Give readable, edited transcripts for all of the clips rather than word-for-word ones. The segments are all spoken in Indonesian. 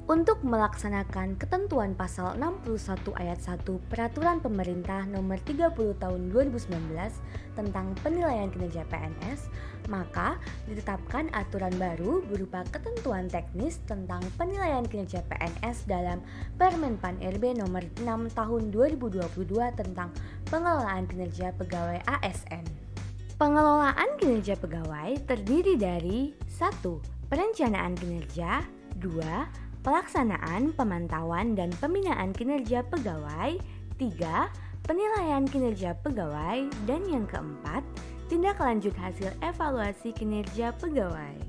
Untuk melaksanakan ketentuan pasal 61 ayat 1 Peraturan Pemerintah Nomor 30 Tahun 2019 tentang penilaian kinerja PNS, maka ditetapkan aturan baru berupa ketentuan teknis tentang penilaian kinerja PNS dalam Permen Pan RB Nomor 6 Tahun 2022 tentang pengelolaan kinerja pegawai ASN. Pengelolaan kinerja pegawai terdiri dari 1. Perencanaan kinerja, 2. Pelaksanaan, pemantauan, dan pembinaan kinerja pegawai, 3. Penilaian kinerja pegawai, dan yang keempat, tindak lanjut hasil evaluasi kinerja pegawai.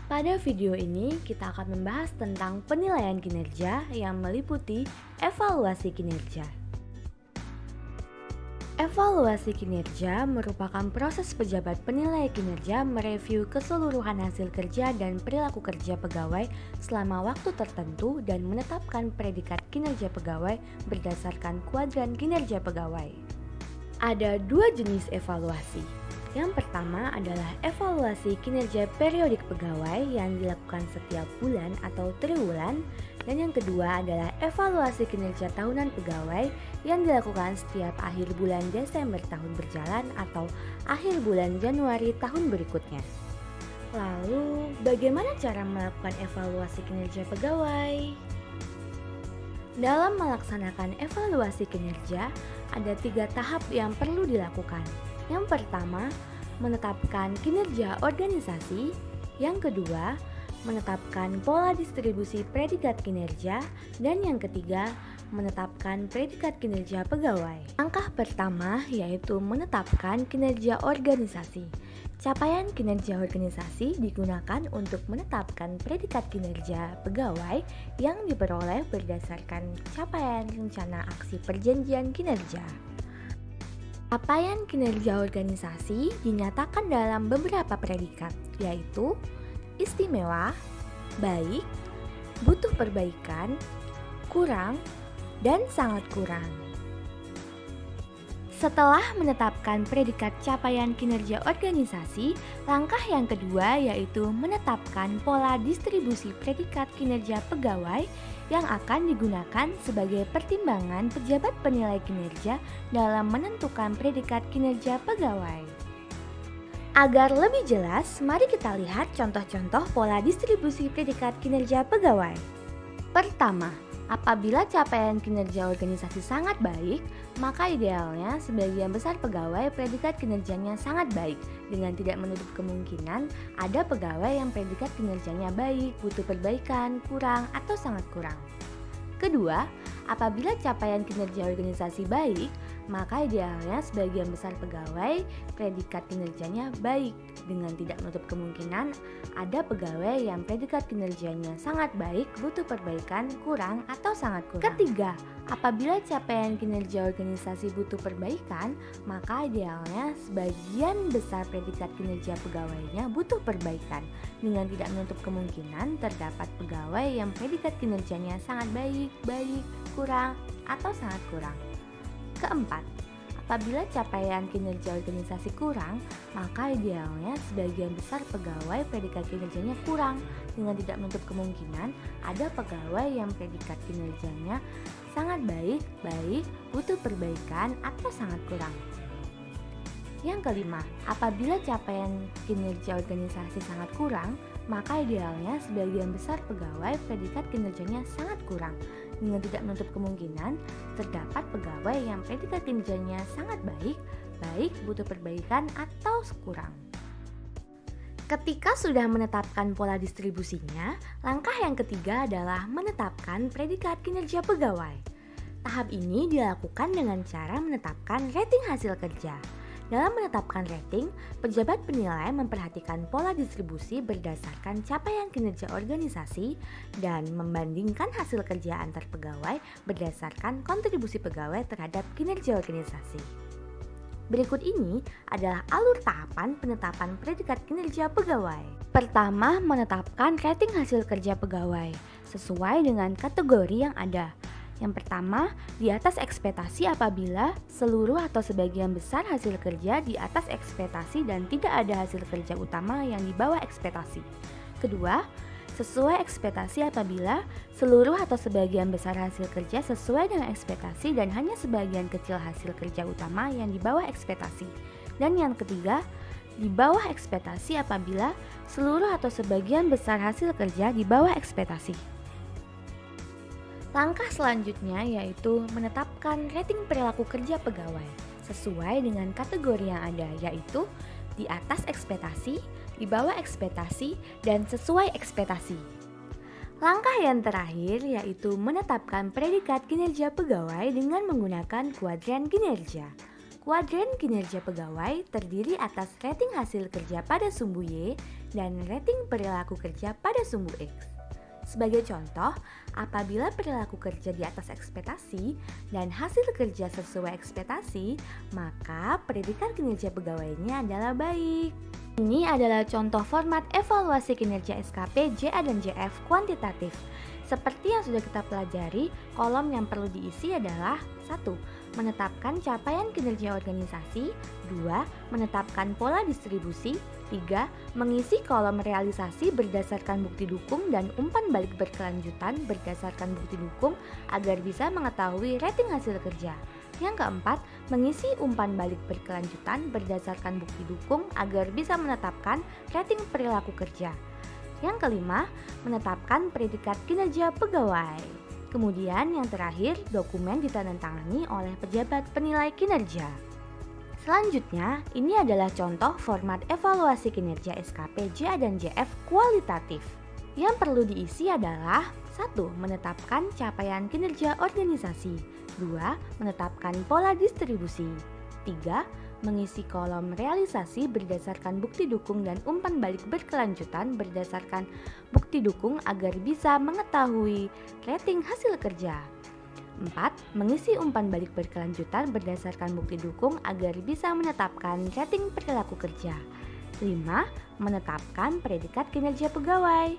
Pada video ini kita akan membahas tentang penilaian kinerja yang meliputi evaluasi kinerja. Evaluasi kinerja merupakan proses pejabat penilai kinerja mereview keseluruhan hasil kerja dan perilaku kerja pegawai selama waktu tertentu dan menetapkan predikat kinerja pegawai berdasarkan kuadran kinerja pegawai. Ada dua jenis evaluasi. Yang pertama adalah evaluasi kinerja periodik pegawai yang dilakukan setiap bulan atau triwulan, dan yang kedua adalah evaluasi kinerja tahunan pegawai yang dilakukan setiap akhir bulan Desember tahun berjalan atau akhir bulan Januari tahun berikutnya. Lalu, bagaimana cara melakukan evaluasi kinerja pegawai? Dalam melaksanakan evaluasi kinerja, ada 3 tahap yang perlu dilakukan. Yang pertama, menetapkan kinerja organisasi. Yang kedua, menetapkan pola distribusi predikat kinerja. Dan yang ketiga, menetapkan predikat kinerja pegawai. Langkah pertama yaitu menetapkan kinerja organisasi. Capaian kinerja organisasi digunakan untuk menetapkan predikat kinerja pegawai yang diperoleh berdasarkan capaian rencana aksi perjanjian kinerja. Capaian kinerja organisasi dinyatakan dalam beberapa predikat, yaitu istimewa, baik, butuh perbaikan, kurang, dan sangat kurang. Setelah menetapkan predikat capaian kinerja organisasi, langkah yang kedua yaitu menetapkan pola distribusi predikat kinerja pegawai yang akan digunakan sebagai pertimbangan pejabat penilai kinerja dalam menentukan predikat kinerja pegawai. Agar lebih jelas, mari kita lihat contoh-contoh pola distribusi predikat kinerja pegawai. Pertama, apabila capaian kinerja organisasi sangat baik, maka idealnya sebagian besar pegawai predikat kinerjanya sangat baik, dengan tidak menutup kemungkinan ada pegawai yang predikat kinerjanya baik, butuh perbaikan, kurang, atau sangat kurang. Kedua, apabila capaian kinerja organisasi baik, maka idealnya sebagian besar pegawai predikat kinerjanya baik, dengan tidak menutup kemungkinan ada pegawai yang predikat kinerjanya sangat baik, butuh perbaikan, kurang, atau sangat kurang. Ketiga, apabila capaian kinerja organisasi butuh perbaikan, maka idealnya sebagian besar predikat kinerja pegawainya butuh perbaikan, dengan tidak menutup kemungkinan terdapat pegawai yang predikat kinerjanya sangat baik, kurang, atau sangat kurang. Keempat, apabila capaian kinerja organisasi kurang, maka idealnya sebagian besar pegawai predikat kinerjanya kurang, dengan tidak menutup kemungkinan ada pegawai yang predikat kinerjanya sangat baik, butuh perbaikan, atau sangat kurang. Yang kelima, apabila capaian kinerja organisasi sangat kurang, maka idealnya sebagian besar pegawai predikat kinerjanya sangat kurang, dengan tidak menutup kemungkinan terdapat pegawai yang predikat kinerjanya sangat baik, butuh perbaikan, atau kurang. Ketika sudah menetapkan pola distribusinya, langkah yang ketiga adalah menetapkan predikat kinerja pegawai. Tahap ini dilakukan dengan cara menetapkan rating hasil kerja. Dalam menetapkan rating, pejabat penilai memperhatikan pola distribusi berdasarkan capaian kinerja organisasi dan membandingkan hasil kerja antar pegawai berdasarkan kontribusi pegawai terhadap kinerja organisasi. Berikut ini adalah alur tahapan penetapan predikat kinerja pegawai. Pertama, menetapkan rating hasil kerja pegawai sesuai dengan kategori yang ada. Yang pertama, di atas ekspektasi apabila seluruh atau sebagian besar hasil kerja di atas ekspektasi dan tidak ada hasil kerja utama yang di bawah ekspektasi. Kedua, Sesuai ekspektasi apabila seluruh atau sebagian besar hasil kerja sesuai dengan ekspektasi dan hanya sebagian kecil hasil kerja utama yang di bawah ekspektasi. Dan yang ketiga, di bawah ekspektasi apabila seluruh atau sebagian besar hasil kerja di bawah ekspektasi. Langkah selanjutnya yaitu menetapkan rating perilaku kerja pegawai sesuai dengan kategori yang ada, yaitu di atas ekspektasi, di bawah ekspektasi, dan sesuai ekspektasi. Langkah yang terakhir yaitu menetapkan predikat kinerja pegawai dengan menggunakan kuadran kinerja. Kuadran kinerja pegawai terdiri atas rating hasil kerja pada sumbu Y dan rating perilaku kerja pada sumbu X. Sebagai contoh, apabila perilaku kerja di atas ekspektasi dan hasil kerja sesuai ekspektasi, maka predikat kinerja pegawainya adalah baik. Ini adalah contoh format evaluasi kinerja SKP JA dan JF kuantitatif. Seperti yang sudah kita pelajari, kolom yang perlu diisi adalah 1. Menetapkan capaian kinerja organisasi. 2. Menetapkan pola distribusi. 3. Mengisi kolom realisasi berdasarkan bukti dukung dan umpan balik berkelanjutan berdasarkan bukti dukung agar bisa mengetahui rating hasil kerja. Yang keempat, mengisi umpan balik berkelanjutan berdasarkan bukti dukung agar bisa menetapkan rating perilaku kerja. Yang kelima, menetapkan predikat kinerja pegawai. Kemudian yang terakhir, dokumen ditandatangani oleh pejabat penilai kinerja. Selanjutnya, ini adalah contoh format evaluasi kinerja SKP JA dan JF kualitatif. Yang perlu diisi adalah 1. Menetapkan capaian kinerja organisasi. 2. Menetapkan pola distribusi. 3. Mengisi kolom realisasi berdasarkan bukti dukung dan umpan balik berkelanjutan berdasarkan bukti dukung agar bisa mengetahui rating hasil kerja. 4. Mengisi umpan balik berkelanjutan berdasarkan bukti dukung agar bisa menetapkan rating perilaku kerja. 5. Menetapkan predikat kinerja pegawai.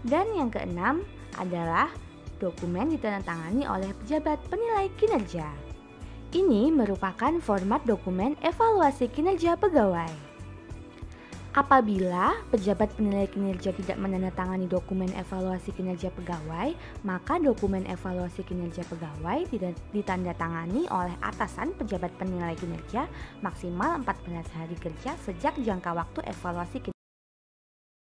Dan yang keenam adalah dokumen ditandatangani oleh pejabat penilai kinerja. Ini merupakan format dokumen evaluasi kinerja pegawai. Apabila pejabat penilai kinerja tidak menandatangani dokumen evaluasi kinerja pegawai, maka dokumen evaluasi kinerja pegawai tidak ditandatangani oleh atasan pejabat penilai kinerja maksimal 14 hari kerja sejak jangka waktu evaluasi kinerja.